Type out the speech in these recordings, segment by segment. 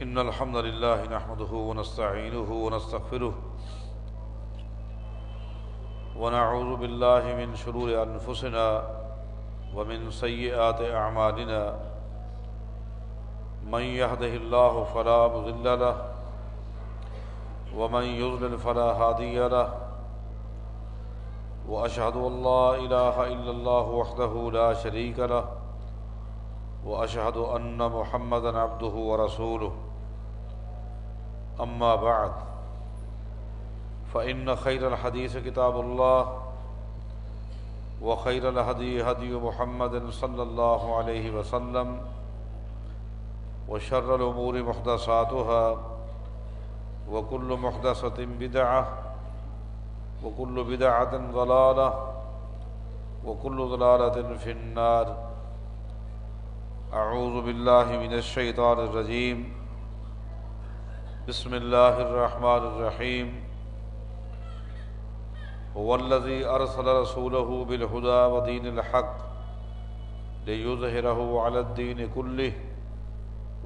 إن الحمد لله نحمده ونستعينه ونستغفره ونعوذ بالله من شرور أنفسنا ومن سيئات أعمالنا من يهده الله فلا مضل له ومن يضلل فلا هادي له وأشهد أن لا إله إلا الله وحده لا شريك له وأشهد أن محمدًا عبده ورسوله أما بعد فإن خير الحديث كتاب الله وخير الهدي هدي محمد صلى الله عليه وسلم وشر الأمور محدثاتها وكل محدثة بدعة وكل بدعة ضلالة وكل ضلالة في النار أعوذ بالله من الشيطان الرجيم بسم الله الرحمن الرحيم هو الذي أرسل رسوله بالهدى ودين الحق ليظهره على الدين كله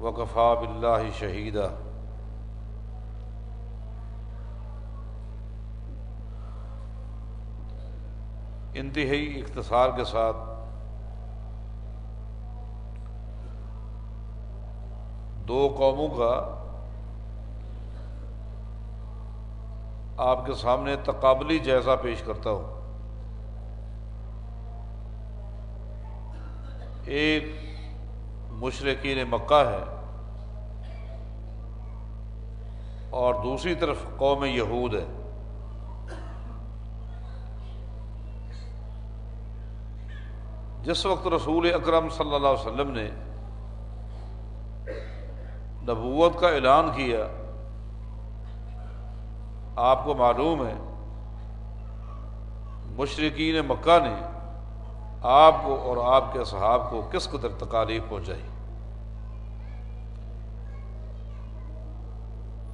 وكفى بالله شهيدا۔ انتہائی اختصار کے ساتھ دو قوموں کا آپ کے سامنے تقابلی جائزہ پیش کرتا ہوں۔ ایک مشرکین مکہ ہے اور دوسری طرف قوم یہود ہے۔ جس وقت رسول اکرم صلی اللہ علیہ وسلم نے نبوت کا اعلان کیا، آپ کو معلوم ہے مشرکین مکہ نے آپ کو اور آپ کے اصحاب کو کس قدر تکالیف پہنچائی۔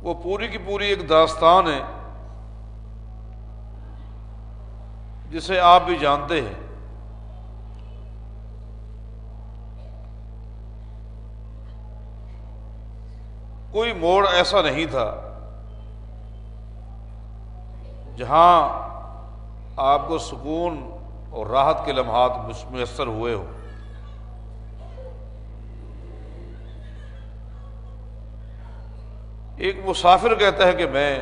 وہ پوری کی پوری ایک داستان ہے جسے آپ بھی جانتے ہیں۔ کوئی موڑ ایسا نہیں تھا جہاں آپ کو سکون اور راحت کے لمحات میسر ہوئے ہو۔ ایک مسافر کہتا ہے کہ میں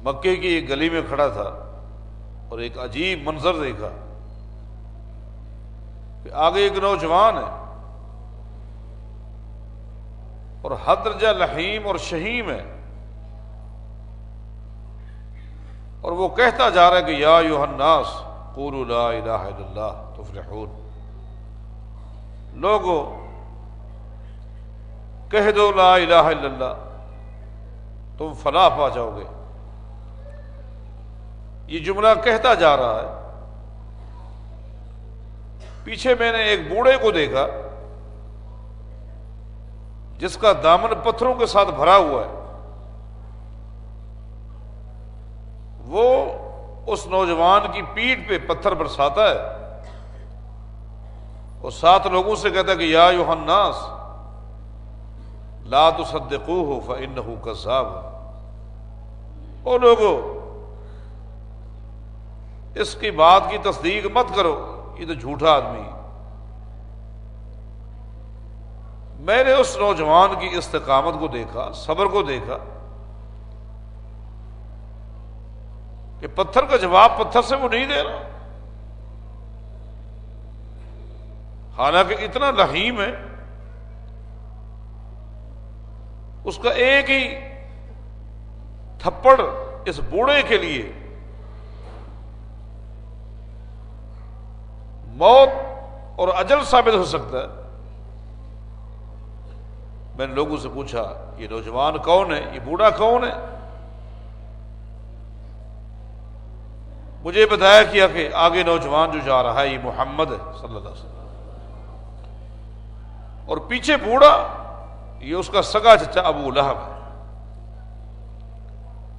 مکے کی ایک گلی میں کھڑا تھا اور ایک عجیب منظر دیکھا کہ آگے ایک نوجوان ہے اور حد درجہ لحیم اور شہیم ہے، اور وہ کہتا جا رہا ہے کہ یا ایھا الناس قولوا لا الہ الا اللہ تفلحون، لوگو کہہ دو لا الہ الا اللہ تم فلاح پا جاؤ گے۔ یہ جملہ کہتا جا رہا ہے۔ پیچھے میں نے ایک بوڑھے کو دیکھا جس کا دامن پتھروں کے ساتھ بھرا ہوا ہے۔ وہ اس نوجوان کی پیٹھ پہ پتھر برساتا ہے اور 7 لوگوں سے کہتا ہے کہ یا ایھا الناس لا تصدقوہ فإنہ کذاب، او لوگو اس کی بات کی تصدیق مت کرو، یہ تو جھوٹا آدمی ہے۔ میں نے اس نوجوان کی استقامت کو دیکھا، صبر کو دیکھا کہ پتھر کا جواب پتھر سے وہ نہیں دے رہا، حالانکہ اتنا لحیم ہے۔ اس کا ایک ہی تھپڑ اس بوڑھے کے لیے موت اور اجل ثابت ہو سکتا ہے۔ میں نے لوگوں سے پوچھا یہ نوجوان کون ہے، یہ بوڑھا کون ہے؟ مجھے بتایا کیا کہ آگے نوجوان جو جا رہا ہے یہ محمد ہے صلی اللہ علیہ وسلم، اور پیچھے بوڑھا یہ اس کا سگا چچا ابو لہب ہے۔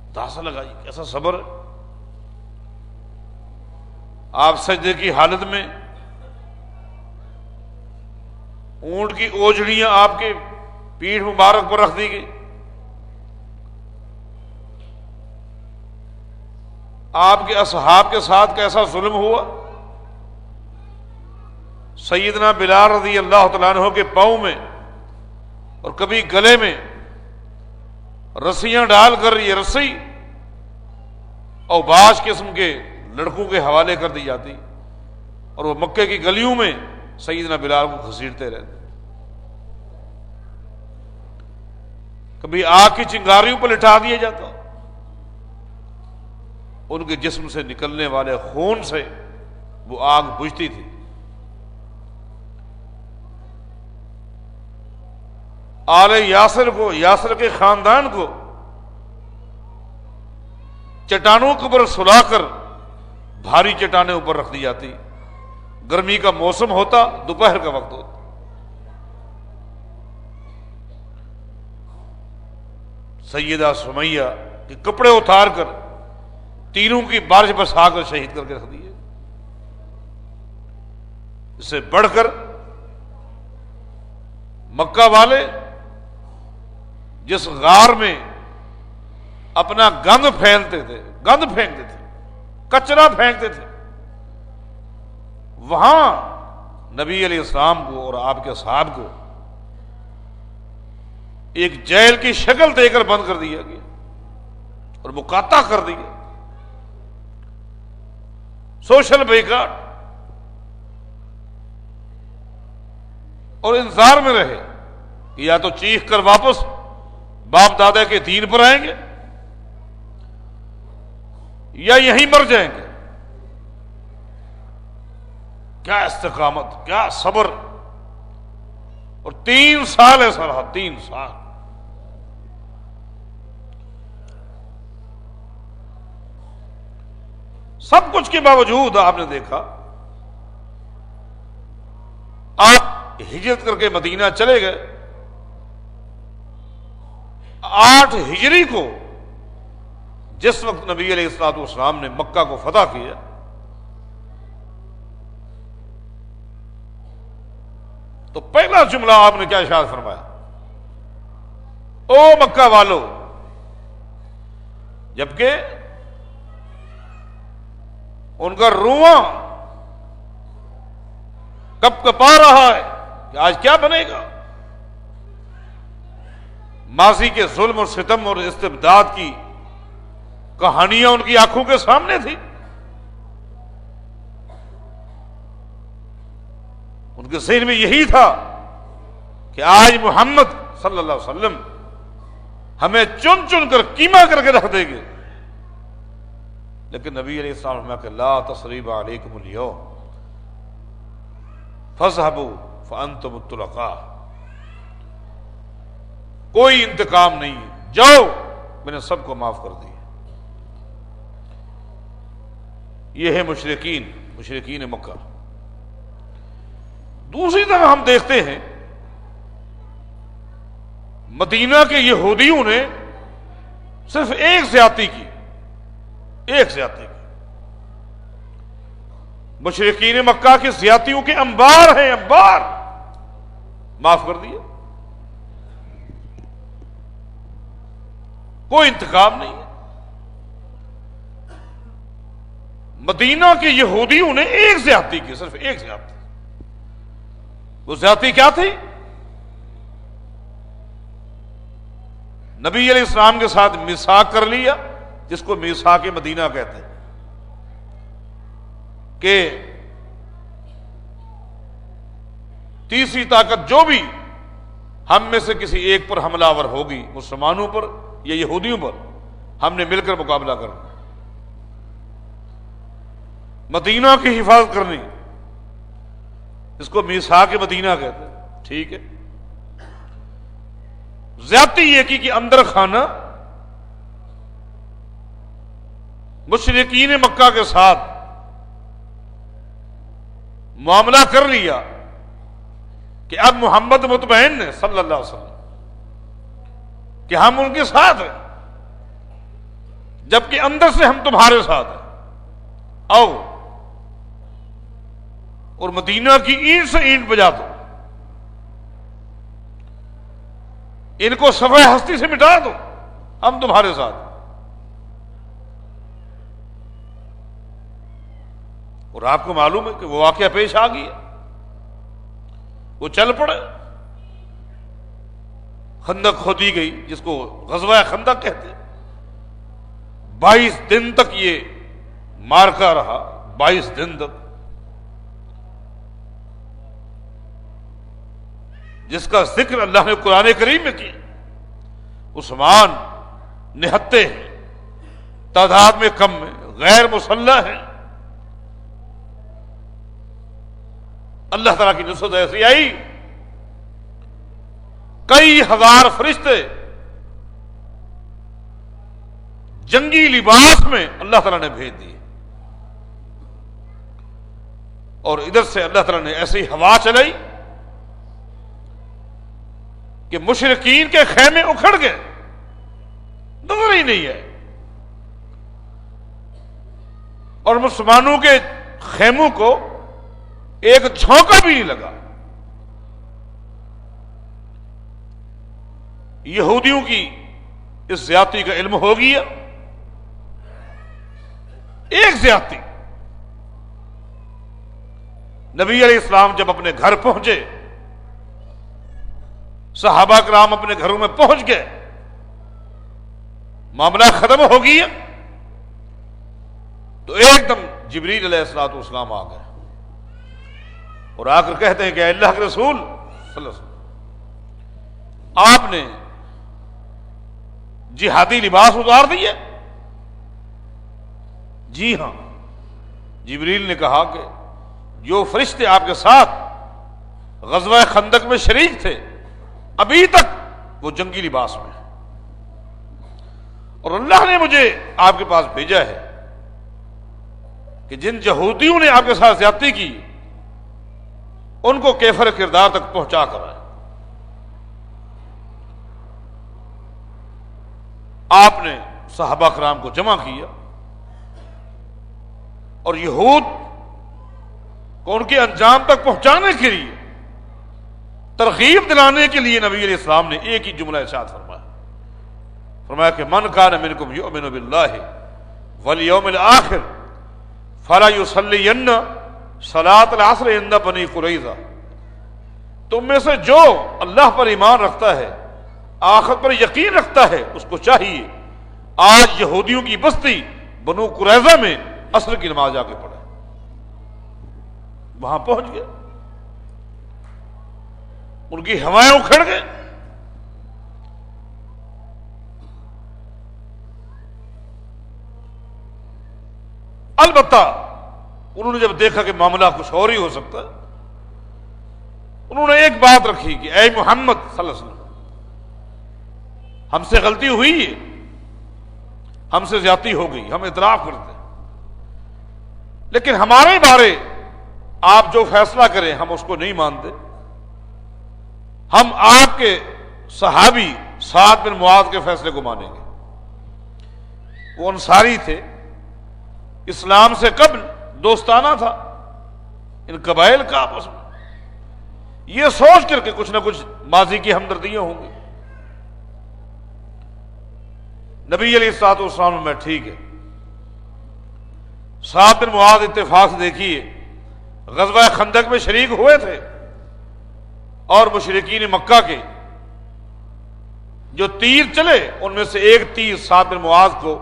اندازہ لگا یہ کیسا صبر ہے۔ آپ سجدے کی حالت میں اونٹ کی اوجڑیاں آپ کے پیٹھ مبارک پر رکھ دی گئی۔ آپ کے اصحاب کے ساتھ کیسا ظلم ہوا؟ سیدنا بلال رضی اللہ تعالیٰ عنہ کے پاؤں میں اور کبھی گلے میں رسیاں ڈال کر یہ رسی اوباش قسم کے لڑکوں کے حوالے کر دی جاتی اور وہ مکے کی گلیوں میں سیدنا بلال کو گھسیٹتے رہتے۔ کبھی آگ کی چنگاریوں پر لٹا دیا جاتا، ان کے جسم سے نکلنے والے خون سے وہ آگ بجھتی تھی۔ آل یاسر کو، یاسر کے خاندان کو چٹانوں کے اوپر سلا کر بھاری چٹانیں اوپر رکھ دی جاتی۔ گرمی کا موسم ہوتا، دوپہر کا وقت ہوتا، سیدہ سمیہ کے کپڑے اتار کر تیروں کی بارش برسا کر شہید کر کے رکھ دیے۔ اس سے بڑھ کر مکہ والے جس غار میں اپنا گند پھینکتے تھے، کچرا پھینکتے تھے، وہاں نبی علیہ السلام کو اور آپ کے اصحاب کو ایک جیل کی شکل دے کر بند کر دیا گیا اور مقاطع کر دیا، سوشل بیکاٹ، اور انتظار میں رہے کہ یا تو چیخ کر واپس باپ دادا کے دین پر آئیں گے یا یہیں مر جائیں گے۔ کیا استقامت، کیا صبر، اور 3 سال ایسا رہا، 3 سال۔ سب کچھ کے باوجود آپ نے دیکھا، آپ ہجرت کر کے مدینہ چلے گئے۔ 8 ہجری کو جس وقت نبی علیہ الصلوۃ والسلام نے مکہ کو فتح کیا، تو پہلا جملہ آپ نے کیا ارشاد فرمایا؟ او مکہ والو، جبکہ ان کا رواں کب کپا رہا ہے کہ آج کیا بنے گا۔ ماضی کے ظلم اور ستم اور استبداد کی کہانیاں ان کی آنکھوں کے سامنے تھی۔ ان کے ذہن میں یہی تھا کہ آج محمد صلی اللہ علیہ وسلم ہمیں چن چن کر کیما کر کے رکھ دیں گے، لیکن نبی علیہ السلام نے فرمایا کہ لا تثریب علیکم اليوم فاذهبوا فانتم الطلقاء، کوئی انتقام نہیں، جاؤ، میں نے سب کو معاف کر دیا۔ یہ ہے مشرکین مکہ۔ دوسری طرف ہم دیکھتے ہیں مدینہ کے یہودیوں نے صرف ایک زیادتی کی، مشرکین مکہ کی زیادتیوں کے انبار ہیں، انبار، معاف کر دیا، کوئی انتقام نہیں ہے۔ مدینہ کے یہودیوں نے ایک زیادتی کی، صرف ایک زیادتی۔ وہ زیادتی کیا تھی؟ نبی علیہ السلام کے ساتھ میثاق کر لیا، جس کو میثاق مدینہ کہتے ہیں، کہ تیسری طاقت جو بھی ہم میں سے کسی ایک پر حملہ آور ہوگی، مسلمانوں پر یا یہودیوں پر، ہم نے مل کر مقابلہ کرنا، مدینہ کی حفاظت کرنی، اس کو میثاق مدینہ کہتے ہیں۔ ٹھیک ہے، زیادتی یہ کی کہ اندر خانہ مشرکین مکہ کے ساتھ معاملہ کر لیا کہ اب محمد مطمئن نے صلی اللہ علیہ وسلم کہ ہم ان کے ساتھ ہیں، جبکہ اندر سے ہم تمہارے ساتھ ہیں، آؤ اور مدینہ کی اینٹ سے اینٹ بجا دو۔ ان کو صفحہ ہستی سے مٹا دو، ہم تمہارے ساتھ۔ اور آپ کو معلوم ہے کہ وہ واقعہ پیش آ گیا، وہ چل پڑے، خندق کھودی گئی جس کو غزوہ خندق کہتے ہیں۔ 22 دن تک یہ مارکا رہا، 22 دن تک، جس کا ذکر اللہ نے قرآن کریم میں کیا۔ عثمان نہتے ہیں، تعداد میں کم میں، غیر مسلح ہیں، اللہ تعالیٰ کی نصرت ایسی آئی، کئی ہزار فرشتے جنگی لباس میں اللہ تعالیٰ نے بھیج دیے، اور ادھر سے اللہ تعالیٰ نے ایسی ہوا چلائی کہ مشرکین کے خیمے اکھڑ گئے، نظر ہی نہیں ہے، اور مسلمانوں کے خیموں کو ایک جھونکا بھی نہیں لگا۔ یہودیوں کی اس زیادتی کا علم ہو گیا، ایک زیادتی۔ نبی علیہ السلام جب اپنے گھر پہنچے، صحابہ کرام اپنے گھروں میں پہنچ گئے، معاملہ ختم ہو گیا، تو ایک دم جبریل علیہ السلام آ گئے اور آ کر کہتے ہیں کہ اے اللہ کے رسول صلی اللہ علیہ وسلم، آپ نے جہادی لباس اتار دیے؟ جی ہاں۔ جبریل نے کہا کہ جو فرشتے آپ کے ساتھ غزوہ خندق میں شریک تھے ابھی تک وہ جنگی لباس میں ہیں، اور اللہ نے مجھے آپ کے پاس بھیجا ہے کہ جن یہودیوں نے آپ کے ساتھ زیادتی کی ان کو کیفر کردار تک پہنچا کر آئے۔ آپ نے صحابہ کرام کو جمع کیا اور یہود کو ان کے انجام تک پہنچانے کے لیے، ترغیب دلانے کے لیے نبی علیہ السلام نے ایک ہی جملہ ارشاد فرمایا کہ من کان منکم یؤمن باللہ والیوم الآخر فلا یصلین صلاۃ العصر عند بنی قریظہ، تم میں سے جو اللہ پر ایمان رکھتا ہے، آخرت پر یقین رکھتا ہے، اس کو چاہیے آج یہودیوں کی بستی بنو قریظہ میں عصر کی نماز جا کے پڑھے۔ وہاں پہنچ گئے، ان کی ہوائیں اکھڑ گئے، البتہ انہوں نے جب دیکھا کہ معاملہ کچھ اور ہی ہو سکتا ہے، انہوں نے ایک بات رکھی کہ اے محمد صلی اللہ علیہ وسلم، ہم سے غلطی ہوئی ہے، ہم سے زیادتی ہو گئی، ہم اعتراف کرتے ہیں، لیکن ہمارے بارے آپ جو فیصلہ کریں ہم اس کو نہیں مانتے، ہم آپ کے صحابی سعد بن معاذ کے فیصلے کو مانیں گے۔ وہ انصاری تھے، اسلام سے قبل دوستانہ تھا ان قبائل کا آپس میں، یہ سوچ کر کے کچھ نہ کچھ ماضی کی ہمدردیاں ہوں گی۔ نبی علیہ الصلوۃ والسلام میں ٹھیک ہے، سعد بن معاذ اتفاق سے دیکھیے غزوہ خندق میں شریک ہوئے تھے، اور مشرکین مکہ کے جو تیر چلے ان میں سے ایک تیر سعد بن معاذ کو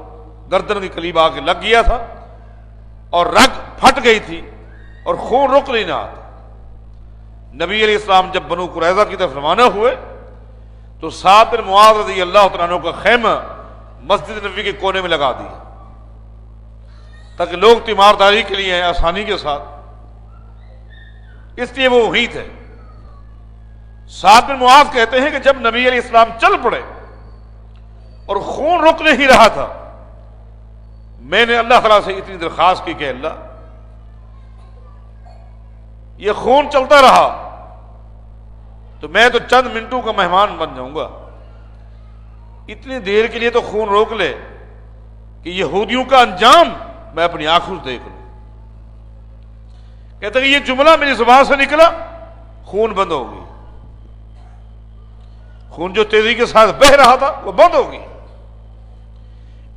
گردن کی قریب آ کے لگ گیا تھا اور رگ پھٹ گئی تھی اور خون رک نہیں رہا تھا۔ نبی علیہ السلام جب بنو قریظہ کی طرف روانہ ہوئے تو سعد بن معاذ رضی اللہ تعالیٰ عنہ کا خیمہ مسجد نبوی کے کونے میں لگا دیا تاکہ لوگ تیمارداری کے لیے آسانی کے ساتھ، اس لیے وہ وہیں تھے۔ سعد بن معاذ کہتے ہیں کہ جب نبی علیہ السلام چل پڑے اور خون رک نہیں رہا تھا، میں نے اللہ تعالیٰ سے اتنی درخواست کی کہ اللہ، یہ خون چلتا رہا تو میں تو چند منٹوں کا مہمان بن جاؤں گا، اتنی دیر کے لیے تو خون روک لے کہ یہودیوں کا انجام میں اپنی آنکھوں سے دیکھ لوں۔ کہتے ہیں کہ یہ جملہ میری زبان سے نکلا، خون بند ہو گئی، خون جو تیزی کے ساتھ بہ رہا تھا وہ بند ہو گئی۔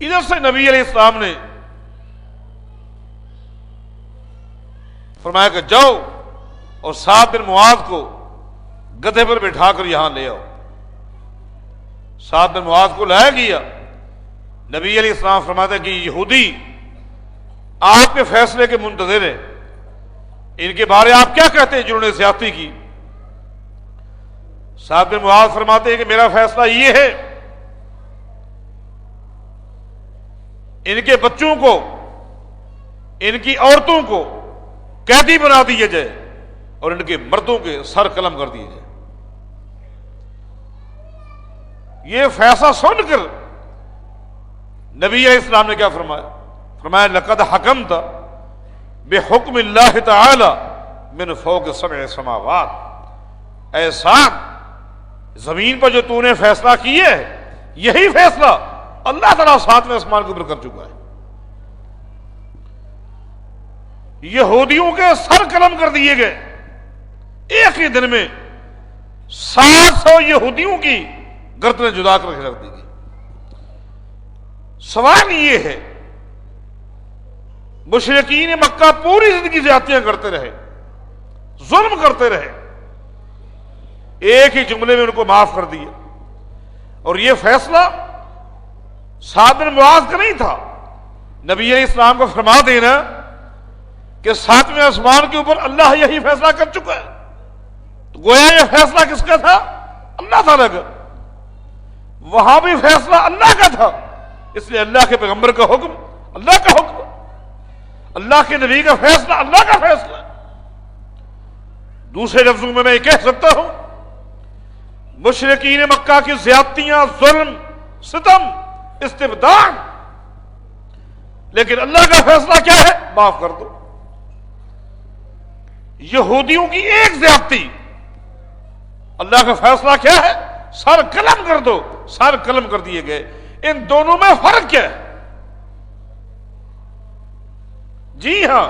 ادھر سے نبی علیہ السلام نے فرمایا کہ جاؤ اور سعد بن معاذ کو گدھے پر بٹھا کر یہاں لے آؤ۔ سعد بن معاذ کو لایا گیا۔ نبی علیہ السلام فرماتے ہیں کہ یہودی آپ کے فیصلے کے منتظر ہیں، ان کے بارے آپ کیا کہتے ہیں جنہوں نے زیادتی کی؟ سعد بن معاذ فرماتے ہیں کہ میرا فیصلہ یہ ہے، ان کے بچوں کو، ان کی عورتوں کو قیدی بنا دیے جائے اور ان کے مردوں کے سر قلم کر دیے جائے۔ یہ فیصلہ سن کر نبی علیہ السلام نے کیا فرمایا؟ فرمایا لقد حکمت بحکم اللہ تعالی من فوق سبع سماوات، اے سعد زمین پر جو تو نے فیصلہ کیے ہے یہی فیصلہ اللہ تعالیٰ ساتویں آسمان کے اوپر کر چکا ہے۔ یہودیوں کے سر قلم کر دیے گئے، ایک ہی دن میں 700 یہودیوں کی گردنیں جدا کر کے رکھ دی گئی۔ سوال یہ ہے، مشرکین مکہ پوری زندگی زیادتیاں کرتے رہے، ظلم کرتے رہے، ایک ہی جملے میں ان کو معاف کر دیا، اور یہ فیصلہ سعد بن معاذ کا نہیں تھا۔ نبی علیہ السلام کو فرما دینا کہ ساتویں آسمان کے اوپر اللہ یہی فیصلہ کر چکا ہے، تو گویا یہ فیصلہ کس کا تھا؟ اللہ تعالیٰ کا۔ وہاں بھی فیصلہ اللہ کا تھا، اس لیے اللہ کے پیغمبر کا حکم اللہ کا حکم، اللہ کے نبی کا فیصلہ اللہ کا فیصلہ۔ دوسرے لفظوں میں یہ کہہ سکتا ہوں، مشرکین مکہ کی زیادتیاں، ظلم، ستم، استبداد، لیکن اللہ کا فیصلہ کیا ہے؟ معاف کر دو۔ یہودیوں کی ایک زیادتی، اللہ کا فیصلہ کیا ہے؟ سر قلم کر دو، سر قلم کر دیے گئے۔ ان دونوں میں فرق کیا ہے؟ جی ہاں،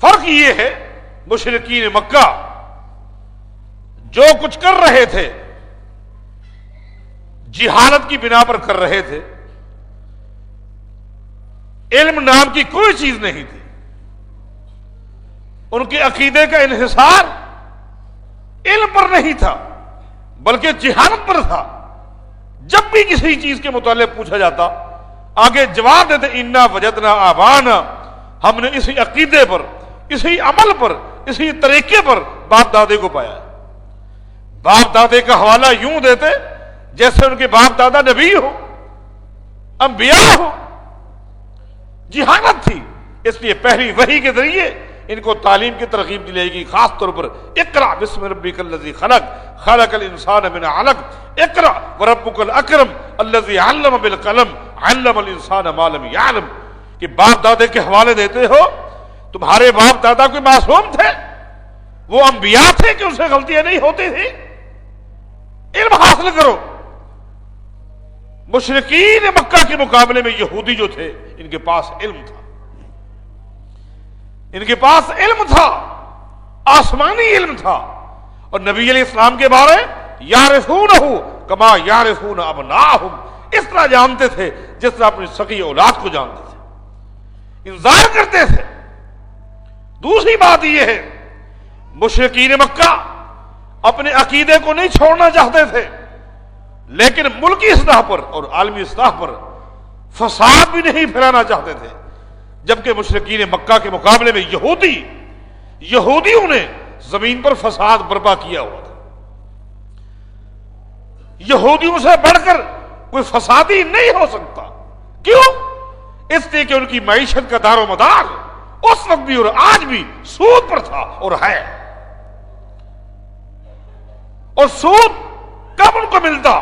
فرق یہ ہے، مشرکین مکہ جو کچھ کر رہے تھے جہالت کی بنا پر کر رہے تھے، علم نام کی کوئی چیز نہیں تھی، ان کے عقیدے کا انحصار علم پر نہیں تھا بلکہ جہالت پر تھا۔ جب بھی کسی چیز کے متعلق پوچھا جاتا آگے جواب دیتے انا وجدنا آبانا، ہم نے اسی عقیدے پر، اسی عمل پر، اسی طریقے پر باپ دادے کو پایا ہے۔ باپ دادے کا حوالہ یوں دیتے جیسے ان کے باپ دادا نبی ہو، انبیاء ہو۔ جہالت تھی، اس لیے پہلی وحی کے ذریعے ان کو تعلیم کی ترغیب دلائی گئی، خاص طور پر اقرأ بسم ربک الذی خلق خلق الانسان من علق اقرأ وربک الاکرم الذی علم بالقلم علم الانسان ما لم یعلم۔ کہ باپ دادے کے حوالے دیتے ہو، تمہارے باپ دادا کوئی معصوم تھے؟ وہ انبیاء تھے کہ ان سے غلطیاں نہیں ہوتی تھی؟ علم حاصل کرو۔ مشرکین مکہ کے مقابلے میں یہودی جو تھے ان کے پاس علم تھا، ان کے پاس علم تھا، آسمانی علم تھا، اور نبی علیہ السلام کے بارے یعرفونہ کما یعرفون ابناءہم، اس طرح جانتے تھے جس طرح اپنی سگی اولاد کو جانتے تھے، انذار کرتے تھے۔ دوسری بات یہ ہے، مشرکین مکہ اپنے عقیدے کو نہیں چھوڑنا چاہتے تھے، لیکن ملکی سطح پر اور عالمی سطح پر فساد بھی نہیں پھیلانا چاہتے تھے، جبکہ مشرکین مکہ کے مقابلے میں یہودیوں نے زمین پر فساد برپا کیا ہوا تھا۔ یہودیوں سے بڑھ کر کوئی فسادی نہیں ہو سکتا۔ کیوں؟ اس لیے کہ ان کی معیشت کا دار و مدار اس وقت بھی اور آج بھی سود پر تھا اور ہے۔ اور سود کب ان کو ملتا؟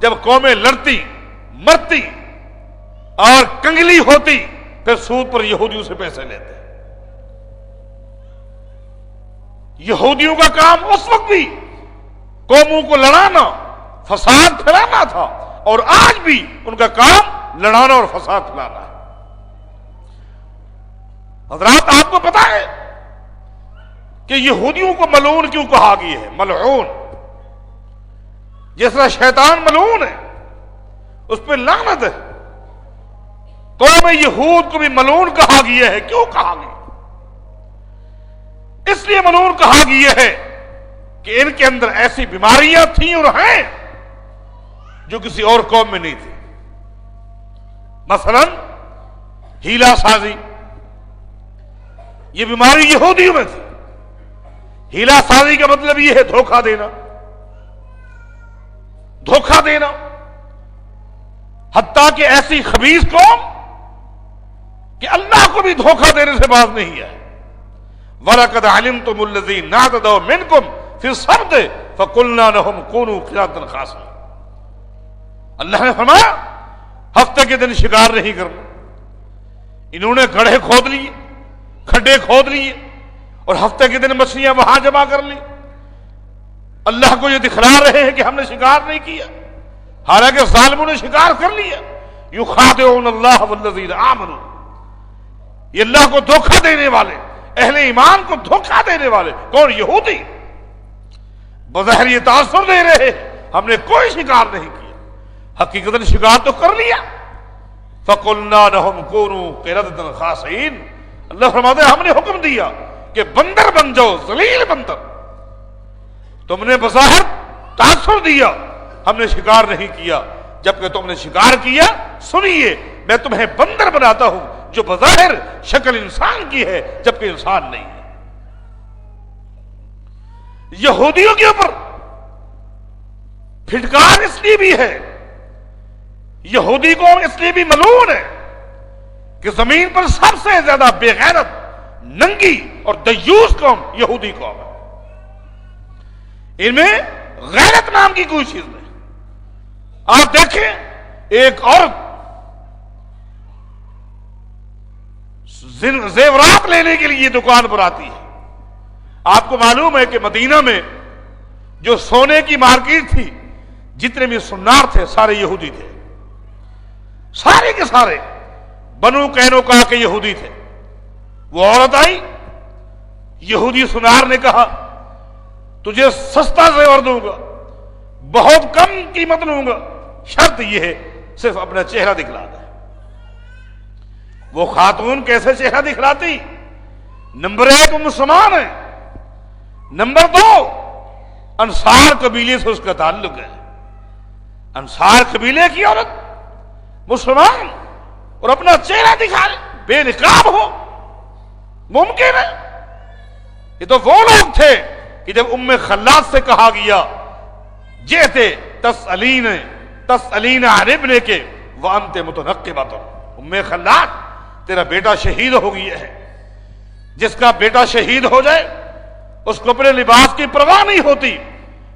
جب قومیں لڑتی، مرتی اور کنگلی ہوتی، پھر سود پر یہودیوں سے پیسے لیتے۔ یہودیوں کا کام اس وقت بھی قوموں کو لڑانا، فساد پھیلانا تھا، اور آج بھی ان کا کام لڑانا اور فساد پھیلانا ہے۔ حضرات، آپ کو پتا ہے کہ یہودیوں کو ملعون کیوں کہا گیا ہے؟ ملعون جس طرح شیطان ملعون ہے، اس پہ لعنت ہے، قوم یہود کو بھی ملعون کہا گیا ہے۔ کیوں کہا گیا؟ اس لیے ملعون کہا گیا ہے کہ ان کے اندر ایسی بیماریاں تھیں اور ہیں جو کسی اور قوم میں نہیں تھی۔ مثلا ہیلا سازی، یہ بیماری یہودیوں میں تھی۔ ہیلا سازی کا مطلب یہ ہے دھوکہ دینا، دھوکہ دینا، حتیٰ کہ ایسی خبیث قوم کہ اللہ کو بھی دھوکہ دینے سے باز نہیں ہے۔ وَلَقَدْ عَلِمْتُمُ الَّذِينَ اعْتَدَوْا مِنْكُمْ فِي السَّبْتِ فَقُلْنَا لَهُمْ كُونُوا قِرَدَةً خَاسِئِينَ۔ اللہ نے فرمایا ہفتے کے دن شکار نہیں کرنا۔ انہوں نے گڑھے کھود لیے، کھڈے کھود لیے اور ہفتے کے دن مچھلیاں وہاں جمع کر لی۔ اللہ کو یہ دکھلا رہے ہیں کہ ہم نے شکار نہیں کیا، حالانکہ ظالموں نے شکار کر لیا۔ یخادعون اللہ والذین آمنوا، یہ اللہ کو دھوکہ دینے والے، اہل ایمان کو دھوکہ دینے والے کون؟ یہودی۔ بظاہر یہ تاثر دے رہے ہم نے کوئی شکار نہیں کیا، حقیقتاً شکار تو کر لیا۔ فَقُلْنَا لَهُمْ كُونُوا قِرَدَةً خَاسِئِينَ، اللہ فرماتے ہیں ہم نے حکم دیا کہ بندر بن جاؤ، ذلیل بندر۔ تم نے بظاہر تاثر دیا، ہم نے شکار نہیں کیا، جبکہ تم نے شکار کیا۔ سنیے، میں تمہیں بندر بناتا ہوں جو بظاہر شکل انسان کی ہے جبکہ انسان نہیں ہے۔ یہودیوں کے اوپر پھٹکار اس لیے بھی ہے، یہودی قوم اس لیے بھی ملعون ہے کہ زمین پر سب سے زیادہ بے غیرت، ننگی اور دیوس قوم یہودی قوم ہے۔ ان میں غیرت نام کی کوئی چیز نہیں۔ آپ دیکھیں، ایک عورت زیورات لینے کے لیے دکان پر آتی ہے۔ آپ کو معلوم ہے کہ مدینہ میں جو سونے کی مارکیٹ تھی، جتنے بھی سنار تھے سارے یہودی تھے، سارے کے سارے بنو قینوقاع کے یہودی تھے۔ وہ عورت آئی، یہودی سنار نے کہا تجھے سستا زیور دوں گا، بہت کم قیمت لوں گا، شرط یہ ہے صرف اپنا چہرہ دکھلا دے۔ وہ خاتون کیسے چہرہ دکھلاتی؟ نمبر 1 مسلمان ہے، نمبر 2 انصار قبیلے سے اس کا تعلق ہے۔ انصار قبیلے کی عورت مسلمان اور اپنا چہرہ دکھا لے، بے نقاب ہو، ممکن ہے؟ یہ تو وہ لوگ تھے کہ جب ام خلاد سے کہا گیا جیتے تسألین عن ابنک وانت متنقبۃ، ام خلاد تیرا بیٹا شہید ہو گیا ہے۔ جس کا بیٹا شہید ہو جائے اس کو اپنے لباس کی پرواہ نہیں ہوتی،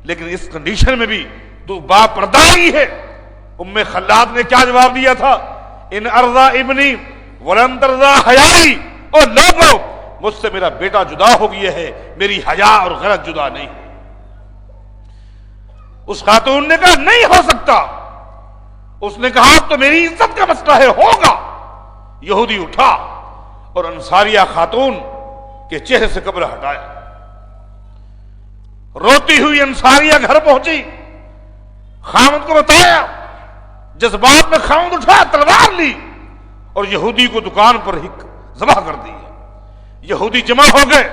لیکن اس کنڈیشن میں بھی تو با پردہ ہی ہے۔ ام خلاد نے کیا جواب دیا تھا؟ ان ارضا ابنی ولن ترضا حیائی، اور لوگوں مجھ سے میرا بیٹا جدا ہو گیا ہے، میری حیا اور غیرت جدا نہیں۔ اس خاتون نے کہا نہیں ہو سکتا۔ اس نے کہا تو میری عزت کا مسئلہ ہے، ہوگا۔ یہودی اٹھا اور انصاریہ خاتون کے چہرے سے کپڑا ہٹایا۔ روتی ہوئی انصاریہ گھر پہنچی، خاوند کو بتایا، جذبات میں خاوند اٹھا، تلوار لی اور یہودی کو دکان پر ہی ذبح کر دیا۔ یہودی جمع ہو گئے،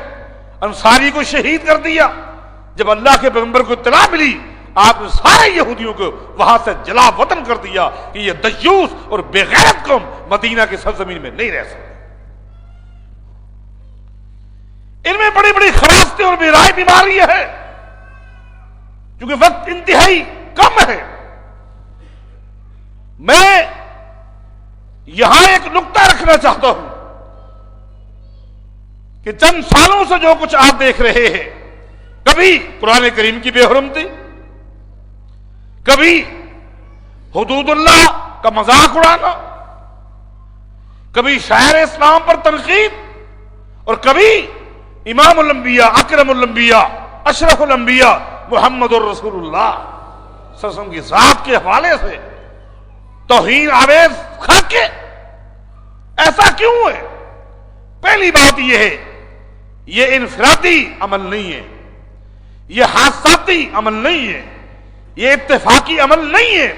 انصاری کو شہید کر دیا۔ جب اللہ کے پیغمبر کو اطلاع ملی، آپ نے سارے یہودیوں کو وہاں سے جلا وطن کر دیا کہ یہ دیوس اور بے غیرت قوم مدینہ کی سرزمین میں نہیں رہ سکتے۔ ان میں بڑی بڑی خراستیں اور بیرائی بیماریاں ہیں۔ کیونکہ وقت انتہائی کم ہے، میں یہاں ایک نقطہ رکھنا چاہتا ہوں کہ چند سالوں سے جو کچھ آپ دیکھ رہے ہیں، کبھی قرآن کریم کی بے حرمتی، کبھی حدود اللہ کا مذاق اڑانا، کبھی شاعر اسلام پر تنقید، اور کبھی امام الانبیاء، اکرم الانبیاء، اشرف الانبیاء محمد الرسول اللہ صلی اللہ علیہ وسلم کی ذات کے حوالے سے توہین آمیز خاکے۔ ایسا کیوں ہے؟ پہلی بات یہ ہے یہ انفرادی عمل نہیں ہے، یہ حادثاتی عمل نہیں ہے، یہ اتفاقی عمل نہیں ہے،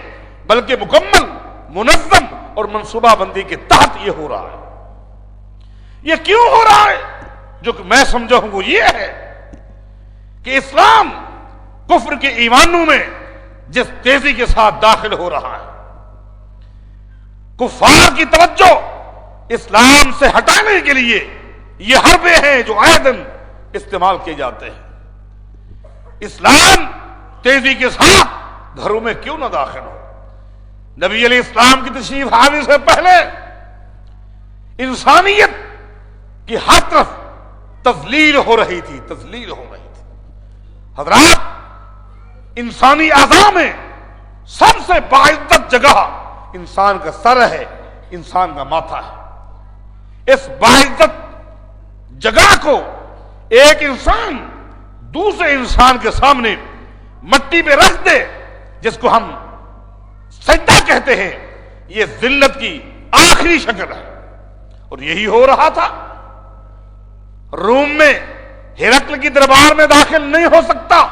بلکہ مکمل منظم اور منصوبہ بندی کے تحت یہ ہو رہا ہے۔ یہ کیوں ہو رہا ہے؟ جو کہ میں سمجھا ہوں وہ یہ ہے کہ اسلام کفر کے ایوانوں میں جس تیزی کے ساتھ داخل ہو رہا ہے، کفار کی توجہ اسلام سے ہٹانے کے لیے یہ حربے ہیں جو آئے دن استعمال کیے جاتے ہیں۔ اسلام تیزی کے ساتھ گھروں میں کیوں نہ داخل ہو؟ نبی علیہ السلام کی تشریف آنے سے پہلے انسانیت کی ہر طرف تذلیل ہو رہی تھی، تذلیل ہو رہی تھی۔ حضرات، انسانی اعضاء میں سب سے باعزت جگہ انسان کا سر ہے، انسان کا ماتھا ہے۔ اس باعزت جگہ کو ایک انسان دوسرے انسان کے سامنے مٹی پہ رکھ دے، جس کو ہم سجدہ کہتے ہیں، یہ ذلت کی آخری شکل ہے۔ اور یہی ہو رہا تھا۔ روم میں ہرقل کی دربار میں داخل نہیں ہو سکتا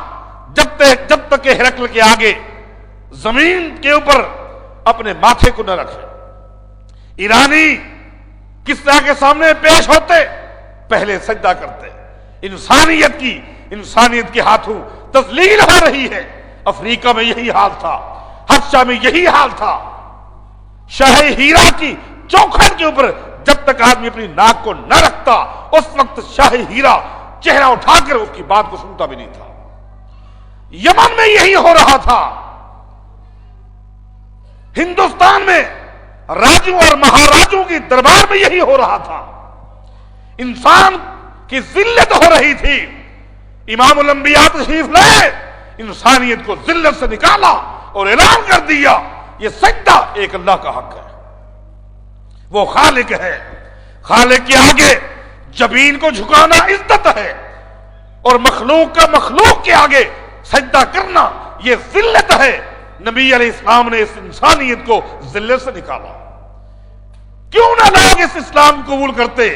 جب تک کہ ہرقل کے آگے زمین کے اوپر اپنے ماتھے کو نہ رکھے۔ ایرانی کسرا کے سامنے پیش ہوتے پہلے سجدہ کرتے۔ انسانیت کے ہاتھوں تذلیل ہو رہی ہے۔ افریقہ میں یہی حال تھا، حبشہ میں یہی حال تھا۔ شاہ ہیرا کی چوکھٹ کے اوپر جب تک آدمی اپنی ناک کو نہ رکھتا، اس وقت شاہ ہیرا چہرہ اٹھا کر اس کی بات کو سنتا بھی نہیں تھا۔ یمن میں یہی ہو رہا تھا۔ ہندوستان میں راجوں اور مہاراجوں کی دربار میں یہی ہو رہا تھا۔ انسان کی ذلت ہو رہی تھی۔ امام الانبیاء تشریف لائے، انسانیت کو ذلت سے نکالا اور اعلان کر دیا یہ سجدہ ایک اللہ کا حق ہے، وہ خالق ہے۔ خالق کے آگے جبین کو جھکانا عزت ہے، اور مخلوق کا مخلوق کے آگے سجدہ کرنا یہ ذلت ہے۔ نبی علیہ السلام نے اس انسانیت کو ذلت سے نکالا۔ کیوں نہ لوگ اس اسلام کو قبول کرتے؟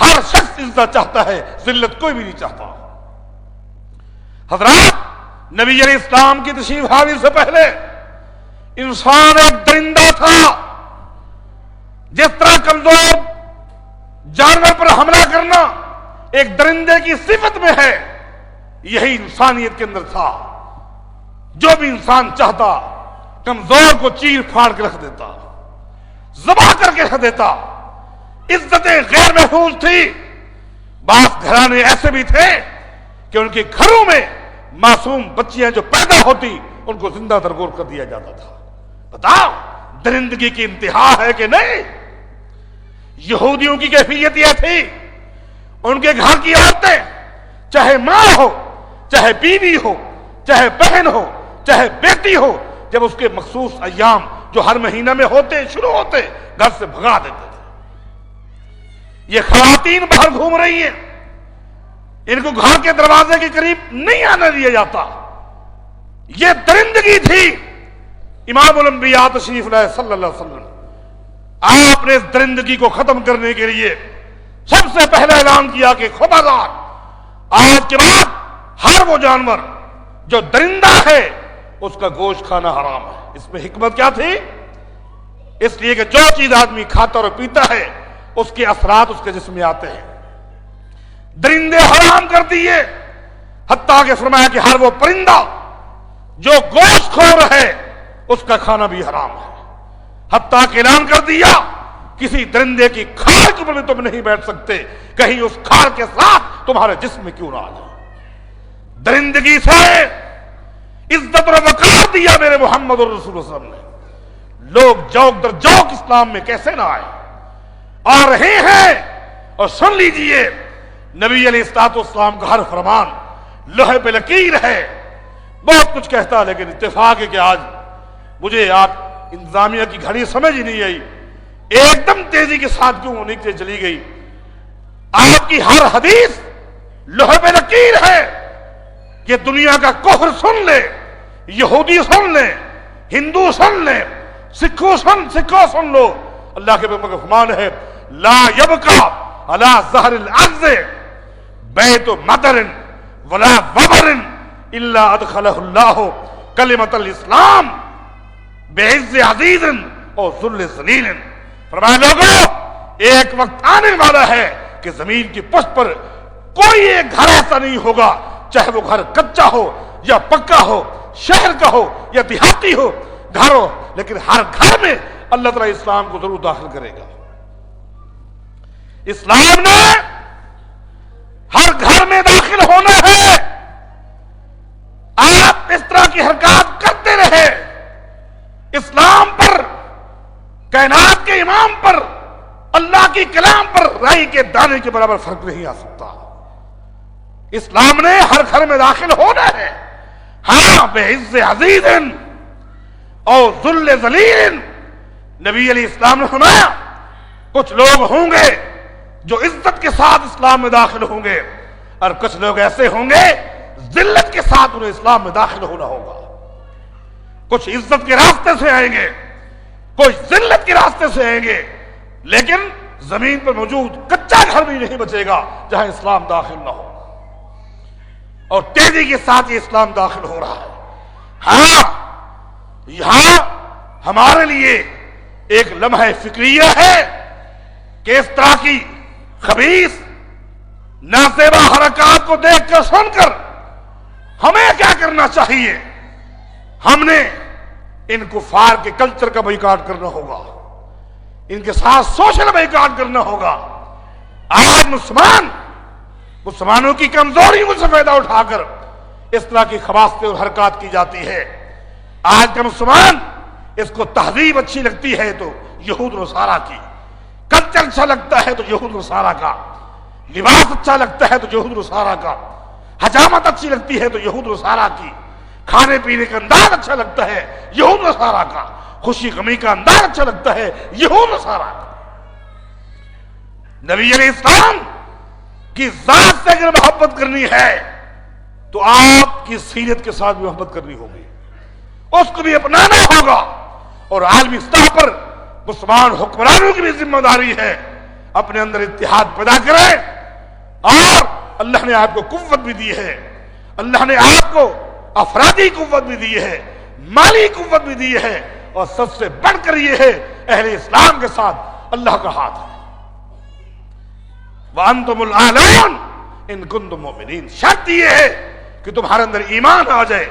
ہر شخص عزت چاہتا ہے، ذلت کوئی بھی نہیں چاہتا۔ حضرات، نبی علیہ السلام کی تشریف آوری سے پہلے انسان ایک درندہ تھا۔ جس طرح کمزور جانور پر حملہ کرنا ایک درندے کی صفت میں ہے، یہی انسانیت کے اندر تھا۔ جو بھی انسان چاہتا کمزور کو چیر پھاڑ کے رکھ دیتا، ذبح کر کے رکھ دیتا۔ عزتیں غیر محفوظ تھی۔ بعض گھرانے ایسے بھی تھے کہ ان کے گھروں میں معصوم بچیاں جو پیدا ہوتی ان کو زندہ درگور کر دیا جاتا تھا۔ بتاؤ درندگی کی انتہا ہے کہ نہیں؟ یہودیوں کی کیفیت یہ تھی، ان کے گھر کی عورتیں چاہے ماں ہو، چاہے بیوی ہو، چاہے بہن ہو، چاہے بیٹی ہو، جب اس کے مخصوص ایام جو ہر مہینہ میں شروع ہوتے گھر سے بھگا دیتے تھے۔ یہ خواتین باہر گھوم رہی ہیں، ان کو گھر کے دروازے کے قریب نہیں آنے دیا جاتا۔ یہ درندگی تھی۔ امام الانبیاء تشریف لائے صلی اللہ علیہ وسلم، آپ نے اس درندگی کو ختم کرنے کے لیے سب سے پہلا اعلان کیا کہ خبردار، آج کے بعد ہر وہ جانور جو درندہ ہے اس کا گوشت کھانا حرام ہے۔ اس میں حکمت کیا تھی؟ اس لیے کہ جو چیز آدمی کھاتا اور پیتا ہے اس کے اثرات اس کے جسم میں آتے ہیں۔ درندے حرام کر دیے، حتیٰ کہ فرمایا کہ ہر وہ پرندہ جو گوشت خور ہے اس کا کھانا بھی حرام ہے۔ حتیٰ کہ اعلان کر دیا کسی درندے کی کھال کے اوپر بھی تم نہیں بیٹھ سکتے، کہیں اس کھال کے ساتھ تمہارے جسم میں کیوں نہ آ جائے۔ درندگی سے عزت اور وقار دیا میرے محمد رسول اللہ صلی اللہ علیہ وسلم نے۔ لوگ جوک در جوک اسلام میں کیسے نہ آئے، آ رہے ہیں۔ اور سن لیجئے، نبی علیہ الصلوۃ والسلام کا ہر فرمان لوہے پہ لکیر ہے۔ بہت کچھ کہتا ہے، لیکن اتفاق ہے کہ آج مجھے آپ انتظامیہ کی گھڑی سمجھ ہی نہیں آئی، ایک دم تیزی کے ساتھ کیوں نکلے چلی گئی۔ آپ کی ہر حدیث لوہے پہ لکیر ہے کہ دنیا کا کفر سن لے، یہودی سن لے، ہندو سن لے، سکھوں سن لو۔ اللہ کے پیغمبر کا فرمان ہے لا یبقى علی ظہر الارض بیت مدر ولا وبر الا ادخلہ اللہ کلمۃ الاسلام بعز عزیز اور ذل ذلیل. فرمایا لوگوں ایک وقت آنے والا ہے کہ زمین کی پشت پر کوئی ایک گھر ایسا نہیں ہوگا، چاہے وہ گھر کچا ہو یا پکا ہو، شہر کا ہو یا دیہاتی ہو، گھر ہو، لیکن ہر گھر میں اللہ تعالیٰ اسلام کو ضرور داخل کرے گا. اسلام نے ہر گھر میں داخل ہونا ہے. آپ اس طرح کی حرکات کرتے رہے، اسلام پر، کائنات کے امام پر، اللہ کی کلام پر رائی کے دانے کے برابر فرق نہیں آ سکتا. اسلام نے ہر گھر میں داخل ہونا ہے. ہاں بعز عزیز اور ذل ذلیل. نبی علیہ السلام نے فرمایا کچھ لوگ ہوں گے جو عزت کے ساتھ اسلام میں داخل ہوں گے، اور کچھ لوگ ایسے ہوں گے ذلت کے ساتھ انہیں اسلام میں داخل ہونا ہوگا. کچھ عزت کے راستے سے آئیں گے، کچھ ذلت کے راستے سے آئیں گے، لیکن زمین پر موجود کچا گھر بھی نہیں بچے گا جہاں اسلام داخل نہ ہو. اور تیزی کے ساتھ یہ اسلام داخل ہو رہا ہے. ہاں یہاں ہمارے لیے ایک لمحہ فکریہ ہے کہ اس طرح کی خبیث نازیبا حرکات کو دیکھ کر سن کر ہمیں کیا کرنا چاہیے. ہم نے ان کفار کے کلچر کا بائیکاٹ کرنا ہوگا، ان کے ساتھ سوشل بائیکاٹ کرنا ہوگا. آج مسلمانوں کی کمزوریوں سے فائدہ اٹھا کر اس طرح کی خباثتیں اور حرکات کی جاتی ہے. آج کا مسلمان اس کو تہذیب اچھی لگتی ہے تو یہود و نصارہ کی، کلچر اچھا لگتا ہے تو یہود و نصارہ کا، لباس اچھا لگتا ہے تو یہود و نصارہ کا، حجامت اچھی لگتی ہے تو یہود و نصارہ کی، کھانے پینے کا انداز اچھا لگتا ہے یہود و نصارہ کا، خوشی غمی کا انداز اچھا لگتا ہے یہود و نصارہ کا. نبی علیہ السلام کی ذات سے اگر محبت کرنی ہے تو آپ کی سیرت کے ساتھ بھی محبت کرنی ہوگی، اس کو بھی اپنانا ہوگا. اور عالمی سطح پر مسلمان حکمرانوں کی بھی ذمہ داری ہے اپنے اندر اتحاد پیدا کریں. اور اللہ نے آپ کو قوت بھی دی ہے، اللہ نے آپ کو افرادی قوت بھی دی ہے، مالی قوت بھی دی ہے، اور سب سے بڑھ کر یہ ہے اہل اسلام کے ساتھ اللہ کا ہاتھ ہے. وَأَنْتُمُ الْأَعْلَوْنَ إِن كُنتُم مُؤْمِنِينَ. شرط یہ ہے کہ تمہارے اندر ایمان آ جائے،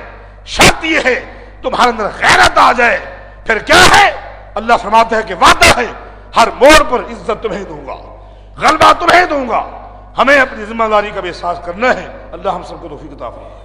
شرط یہ ہے تمہارے اندر غیرت آ جائے. پھر کیا ہے؟ اللہ فرماتا ہے کہ وعدہ ہے ہر موڑ پر عزت تمہیں دوں گا، غلبہ تمہیں دوں گا. ہمیں اپنی ذمہ داری کا بھی احساس کرنا ہے. اللہ ہم سب کو توفیق عطا فرمائے.